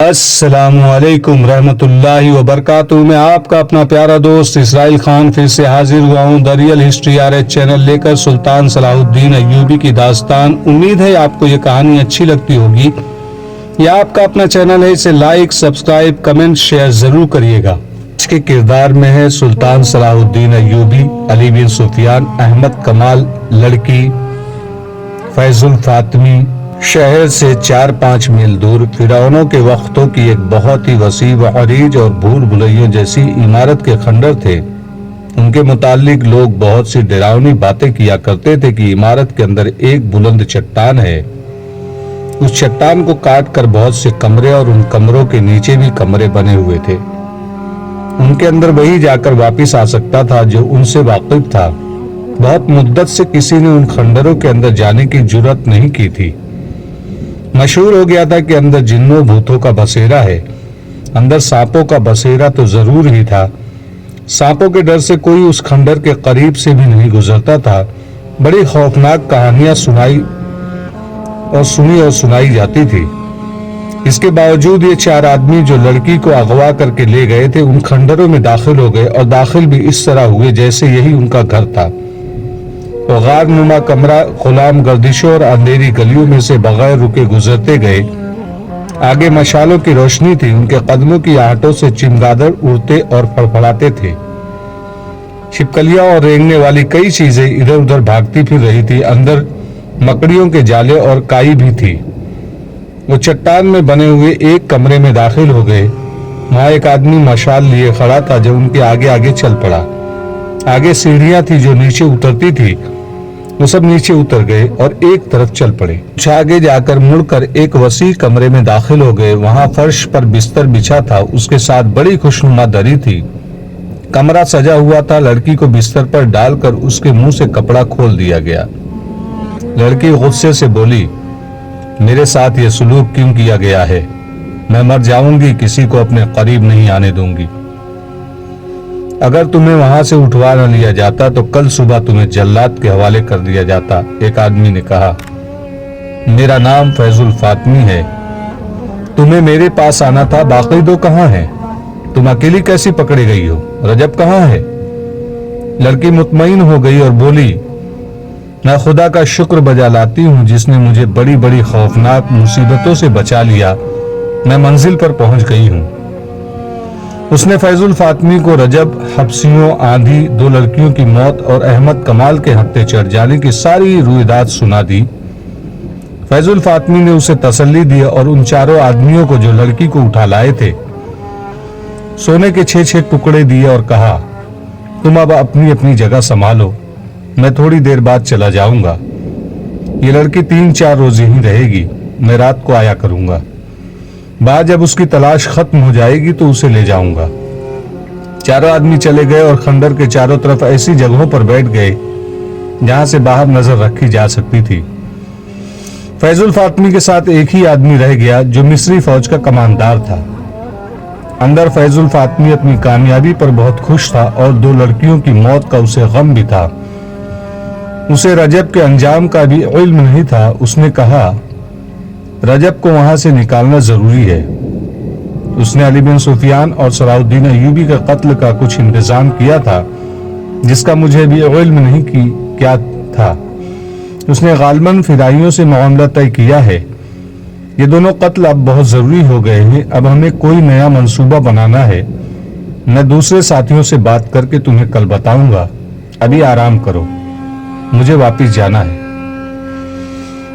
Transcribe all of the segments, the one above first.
السلام علیکم رحمۃ اللہ وبرکاتہ۔ میں آپ کا اپنا پیارا دوست اسرائیل خان پھر سے حاضر ہوا ہوں the real history RH channel لے کر سلطان صلاح الدین ایوبی کی داستان۔ امید ہے آپ کو یہ کہانی اچھی لگتی ہوگی۔ یہ آپ کا اپنا چینل ہے، اسے لائک، سبسکرائب، کمنٹ، شیئر ضرور کریے گا۔ اس کے کردار میں ہے سلطان صلاح الدین ایوبی، علی بن سفیان، احمد کمال لڑکی، فیض الفاطمی۔ شہر سے 4-5 میل دور فرعونوں کے وقتوں کی ایک بہت ہی وسیع و عریض اور بھول بھلیوں جیسی عمارت کے کھنڈر تھے۔ ان کے متعلق لوگ بہت سی ڈراؤنی باتیں کیا کرتے تھے کہ عمارت کے اندر ایک بلند چٹان ہے۔ اس چٹان کو کاٹ کر بہت سے کمرے اور ان کمروں کے نیچے بھی کمرے بنے ہوئے تھے۔ ان کے اندر وہی جا کر واپس آ سکتا تھا جو ان سے واقف تھا۔ بہت مدت سے کسی نے ان کھنڈروں کے اندر جانے کی جرات نہیں کی تھی۔ مشہور ہو گیا تھا کہ اندر جنوں بھوتوں کا بسیرا ہے، اندر سانپوں کا بسیرا تو ضرور ہی تھا۔ سانپوں کے ڈر سے کوئی اس کھنڈر کے قریب سے بھی نہیں گزرتا تھا۔ بڑی خوفناک کہانیاں سنی اور سنائی جاتی تھی۔ اس کے باوجود یہ 4 آدمی جو لڑکی کو اغوا کر کے لے گئے تھے ان کھنڈروں میں داخل ہو گئے، اور داخل بھی اس طرح ہوئے جیسے یہی ان کا گھر تھا۔ غار نما کمرہ غلام گردشوں اور اندھیری گلیوں میں سے بغیر رکے گزرتے گئے۔ آگے مشالوں کی روشنی تھی، ان کے قدموں کی آہٹوں سے چمگادڑ اڑتے اور پھڑپھڑاتے تھے۔ چھپکلیاں اور رینگنے والی کئی چیزیں ادھر ادھر بھاگتی پھر رہی تھی۔ اندر مکڑیوں کے جالے اور کائی بھی تھی۔ وہ چٹان میں بنے ہوئے ایک کمرے میں داخل ہو گئے۔ وہاں ایک آدمی مشال لیے کھڑا تھا جو ان کے آگے آگے چل پڑا۔ آگے سیڑھیاں تھی جو نیچے اترتی تھی۔ وہ سب نیچے اتر گئے اور ایک طرف چل پڑے۔ کچھ آگے جا کر مڑ کر ایک وسیع کمرے میں داخل ہو گئے۔ وہاں فرش پر بستر بچھا تھا، اس کے ساتھ بڑی خوشنما دری تھی۔ کمرہ سجا ہوا تھا۔ لڑکی کو بستر پر ڈال کر اس کے منہ سے کپڑا کھول دیا گیا۔ لڑکی غصے سے بولی، میرے ساتھ یہ سلوک کیوں کیا گیا ہے؟ میں مر جاؤں گی، کسی کو اپنے قریب نہیں آنے دوں گی۔ اگر تمہیں وہاں سے اٹھوا نہ لیا جاتا تو کل صبح تمہیں جلاد کے حوالے کر دیا جاتا۔ ایک آدمی نے کہا، میرا نام فیض الفاطمی ہے، تمہیں میرے پاس آنا تھا، باقی 2 کہاں ہیں؟ تم اکیلی کیسی پکڑی گئی ہو؟ رجب کہاں ہے؟ لڑکی مطمئن ہو گئی اور بولی، میں خدا کا شکر بجا لاتی ہوں جس نے مجھے بڑی بڑی خوفناک مصیبتوں سے بچا لیا۔ میں منزل پر پہنچ گئی ہوں۔ اس نے فیض الفاطمی کو رجب، حبسیوں، آندھی، 2 لڑکیوں کی موت اور احمد کمال کے ہتھے چڑھ جانے کی ساری رویداد سنا دی۔ فیض الفاطمی نے اسے تسلی دی اور ان 4 آدمیوں کو جو لڑکی کو اٹھا لائے تھے سونے کے 6 ٹکڑے دیے اور کہا، تم اب اپنی اپنی جگہ سنبھالو، میں تھوڑی دیر بعد چلا جاؤں گا۔ یہ لڑکی 3-4 روز یہیں رہے گی، میں رات کو آیا کروں گا۔ بعد جب اس کی تلاش ختم ہو جائے گی تو اسے لے جاؤں گا۔ 4 آدمی چلے گئے اور کھنڈر کے چاروں طرف ایسی جگہوں پر بیٹھ گئے جہاں سے باہر نظر رکھی جا سکتی تھی۔ فیض الفاطمی کے ساتھ ایک ہی آدمی رہ گیا جو مصری فوج کا کماندار تھا۔ اندر فیض الفاطمی اپنی کامیابی پر بہت خوش تھا اور 2 لڑکیوں کی موت کا اسے غم بھی تھا۔ اسے رجب کے انجام کا بھی علم نہیں تھا۔ اس نے کہا، رجب کو وہاں سے نکالنا ضروری ہے۔ اس نے علی بن سفیان اور صلاح الدین ایوبی کے قتل کا کچھ انتظام کیا تھا جس کا مجھے بھی علم نہیں کہ کیا تھا۔ اس نے غالباً فدائیوں سے معاملہ طے کیا ہے۔ یہ دونوں قتل اب بہت ضروری ہو گئے ہیں۔ اب ہمیں کوئی نیا منصوبہ بنانا ہے۔ میں دوسرے ساتھیوں سے بات کر کے تمہیں کل بتاؤں گا۔ ابھی آرام کرو، مجھے واپس جانا ہے۔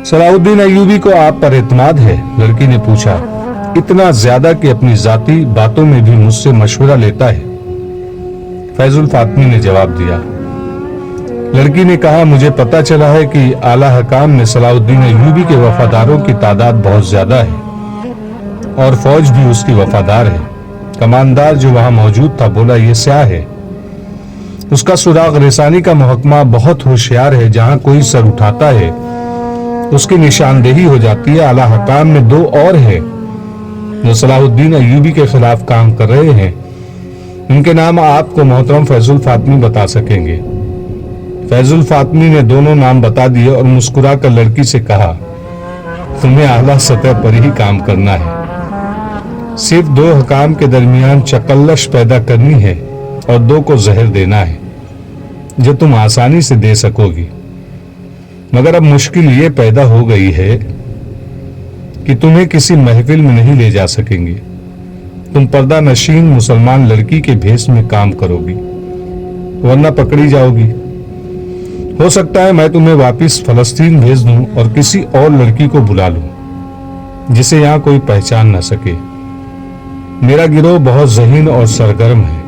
صلاح الدین ایوبی کو آپ پر اعتماد ہے؟ لڑکی نے پوچھا۔ اتنا زیادہ کہ اپنی ذاتی باتوں میں بھی مجھ سے مشورہ لیتا ہے، فیض الفاطمی نے جواب دیا۔ لڑکی نے کہا، مجھے پتا چلا ہے کہ اعلیٰ حکام میں صلاح الدین ایوبی کے وفاداروں کی تعداد بہت زیادہ ہے اور فوج بھی اس کی وفادار ہے۔ کماندار جو وہاں موجود تھا بولا، یہ سیاہ ہے، اس کا سراغ رسانی کا محکمہ بہت ہوشیار ہے، جہاں کوئی سر اٹھاتا ہے اس کی نشاندہی ہو جاتی ہے۔ اعلیٰ حکام میں 2 اور ہیں جو صلاح الدین ایوبی کے خلاف کام کر رہے ہیں، ان کے نام آپ کو محترم فیض الفاطمی بتا سکیں گے۔ فیض الفاطمی نے دونوں نام بتا دیے اور مسکرا کر لڑکی سے کہا، تمہیں اعلیٰ سطح پر ہی کام کرنا ہے، صرف 2 حکام کے درمیان چکلش پیدا کرنی ہے اور 2 کو زہر دینا ہے جو تم آسانی سے دے سکو گی، مگر اب مشکل یہ پیدا ہو گئی ہے کہ تمہیں کسی محفل میں نہیں لے جا سکیں گے۔ تم پردہ نشین مسلمان لڑکی کے بھیس میں کام کرو گی ورنہ پکڑی جاؤ گی۔ ہو سکتا ہے میں تمہیں واپس فلسطین بھیج دوں اور کسی اور لڑکی کو بلا لوں جسے یہاں کوئی پہچان نہ سکے۔ میرا گروہ بہت ذہین اور سرگرم ہے۔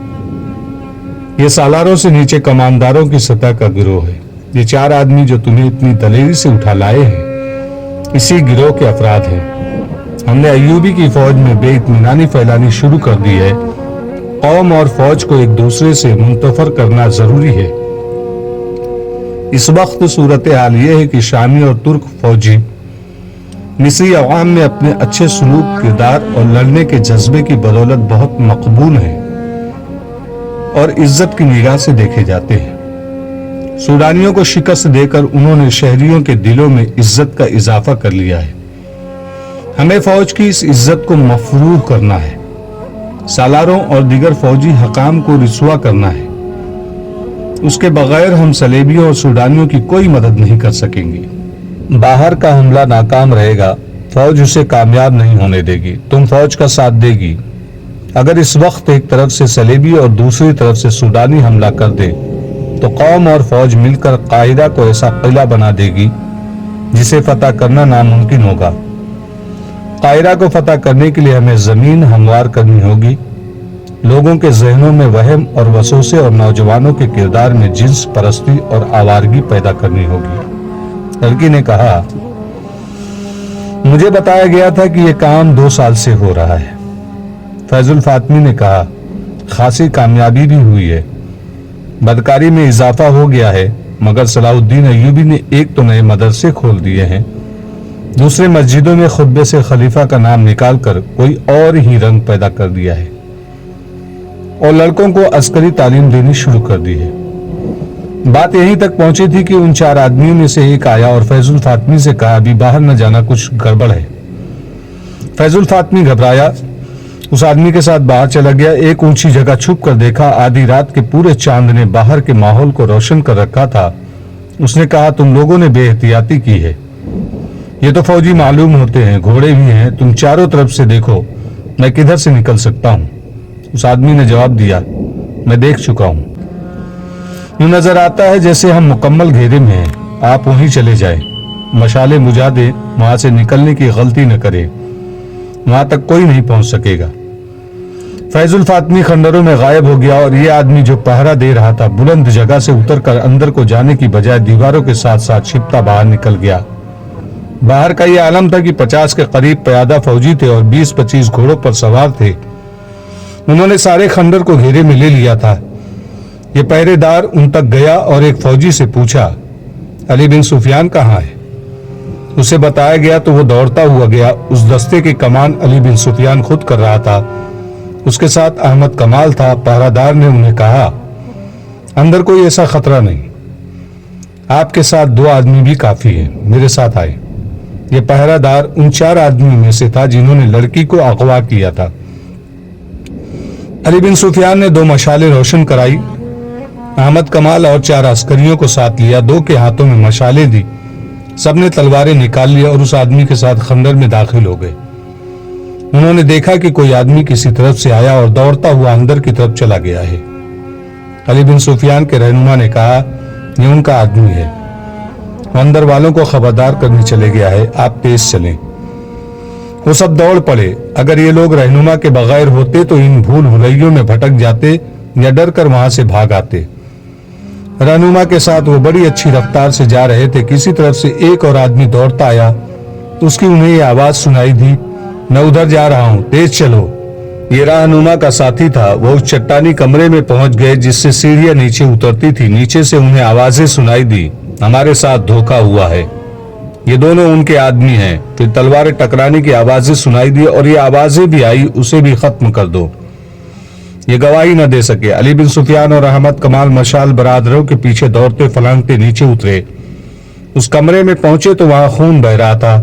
یہ سالاروں سے نیچے کمانداروں کی سطح کا گروہ ہے۔ یہ 4 آدمی جو تمہیں اتنی دلیری سے اٹھا لائے ہیں اسی گروہ کے افراد ہیں۔ ہم نے ایوبی کی فوج میں بے اطمینانی پھیلانی شروع کر دی ہے۔ قوم اور فوج کو ایک دوسرے سے منتفر کرنا ضروری ہے۔ اس وقت صورتحال یہ ہے کہ شامی اور ترک فوجی مصری عوام میں اپنے اچھے سلوک، کردار اور لڑنے کے جذبے کی بدولت بہت مقبول ہیں اور عزت کی نگاہ سے دیکھے جاتے ہیں۔ سوڈانیوں کو شکست دے کر انہوں نے شہریوں کے دلوں میں عزت کا اضافہ کر لیا ہے۔ ہمیں فوج کی اس عزت کو مفروغ کرنا ہے۔ سالاروں اور دیگر فوجی حکام کو رسوا کرنا ہے۔ اس کے بغیر ہم صلیبیوں اور سوڈانیوں کی کوئی مدد نہیں کر سکیں گے۔ باہر کا حملہ ناکام رہے گا، فوج اسے کامیاب نہیں ہونے دے گی، تم فوج کا ساتھ دے گی۔ اگر اس وقت ایک طرف سے صلیبی اور دوسری طرف سے سوڈانی حملہ کر دے تو قوم اور فوج مل کر قاہرہ کو ایسا قلعہ بنا دے گی جسے فتح کرنا ناممکن ہوگا۔ قاہرہ کو فتح کرنے کے لیے ہمیں زمین ہموار کرنی ہوگی، لوگوں کے ذہنوں میں وہم اور وسوسے اور نوجوانوں کے کردار میں جنس پرستی اور آوارگی پیدا کرنی ہوگی۔ لڑکی نے کہا، مجھے بتایا گیا تھا کہ یہ کام 2 سال سے ہو رہا ہے۔ فیض الفاطمی نے کہا، خاصی کامیابی بھی ہوئی ہے، بدکاری میں اضافہ ہو گیا ہے، مگر صلاح الدین ایوبی نے ایک تو نئے مدرسے کھول دیے ہیں، دوسرے مسجدوں میں خطبے سے خلیفہ کا نام نکال کر کوئی اور ہی رنگ پیدا کر دیا ہے اور لڑکوں کو عسکری تعلیم دینی شروع کر دی ہے۔ بات یہیں تک پہنچی تھی کہ ان 4 آدمیوں میں سے ایک آیا اور فیض الفاطمی سے کہا، ابھی باہر نہ جانا، کچھ گڑبڑ ہے۔ فیض الفاطمی گھبرایا، اس آدمی کے ساتھ باہر چلا گیا۔ ایک اونچی جگہ چھپ کر دیکھا، آدھی رات کے پورے چاند نے باہر کے ماحول کو روشن کر رکھا تھا۔ اس نے کہا، تم لوگوں نے بے احتیاطی کی ہے، یہ تو فوجی معلوم ہوتے ہیں، گھوڑے بھی ہیں، تم چاروں طرف سے دیکھو، میں کدھر سے نکل سکتا ہوں؟ اس آدمی نے جواب دیا، میں دیکھ چکا ہوں، یوں نظر آتا ہے جیسے ہم مکمل گھیرے میں ہیں، آپ وہیں چلے جائیں، مشالے بجھا دیں، وہاں سے نکلنے کی غلطی نہ کریں، وہاں تک کوئی نہیں پہنچ سکے گا۔ فیض الفاطمی خنڈروں میں غائب ہو گیا اور یہ آدمی جو پہرا دے رہا تھا بلند جگہ سے اتر کر اندر کو جانے کی بجائے دیواروں کے ساتھ ساتھ چھپتا باہر نکل گیا۔ باہر کا یہ عالم تھا کہ 50 کے قریب پیادہ فوجی تھے اور 20-25 گھوڑوں پر سوار تھے۔ انہوں نے سارے خنڈر کو گھیرے میں لے لیا تھا۔ یہ پہرے دار ان تک گیا اور ایک فوجی سے پوچھا، علی بن سفیان کہاں ہے؟ اسے بتایا گیا تو وہ دوڑتا ہوا گیا۔ اس دستے کی کمان علی بن سفیان خود کر رہا تھا، اس کے ساتھ احمد کمال تھا۔ پہرہ دار نے انہیں کہا، اندر کوئی ایسا خطرہ نہیں، آپ کے ساتھ 2 آدمی بھی کافی ہیں، میرے ساتھ آئے۔ یہ پہرہ دار ان 4 آدمیوں میں سے تھا جنہوں نے لڑکی کو اغوا کیا تھا۔ علی بن سفیان نے 2 مشالیں روشن کرائی، احمد کمال اور 4 عسکریوں کو ساتھ لیا، 2 کے ہاتھوں میں مشالیں دی، سب نے تلواریں نکال لی اور اس آدمی کے ساتھ خنڈر میں داخل ہو گئے۔ انہوں نے دیکھا کہ کوئی آدمی کسی طرف سے آیا اور دوڑتا ہوا اندر کی طرف چلا گیا ہے۔ علی بن سفیان کے رہنما نے کہا، یہ ان کا آدمی ہے، وہ اندر والوں کو خبردار کرنے چلے گیا ہے، آپ تیز چلیں۔ وہ سب دوڑ پڑے۔ اگر یہ لوگ رہنما کے بغیر ہوتے تو ان بھول بھلیوں میں بھٹک جاتے یا ڈر کر وہاں سے بھاگ آتے۔ رہنما کے ساتھ وہ بڑی اچھی رفتار سے جا رہے تھے۔ کسی طرف سے ایک اور آدمی دوڑتا آیا، اس کی انہیں یہ آواز سنائی دی، میں ادھر جا رہا ہوں، تیز چلو۔ یہ رہنما کا ساتھی تھا۔ وہ اس چٹانی کمرے میں پہنچ گئے جس سے سیڑھیاں نیچے اترتی تھی۔ نیچے سے انہیں آوازیں سنائی دی، ہمارے ساتھ دھوکا ہوا ہے، یہ دونوں ان کے آدمی ہیں۔ پھر تلواریں ٹکرانے کی آوازیں سنائی دی اور یہ آوازیں بھی آئی، اسے بھی ختم کر دو، یہ گواہی نہ دے سکے۔ علی بن سفیان اور احمد کمال مشال برادروں کے پیچھے دوڑتے پھلانگتے نیچے اترے۔ اس کمرے میں پہنچے تو وہاں خون بہ رہا تھا۔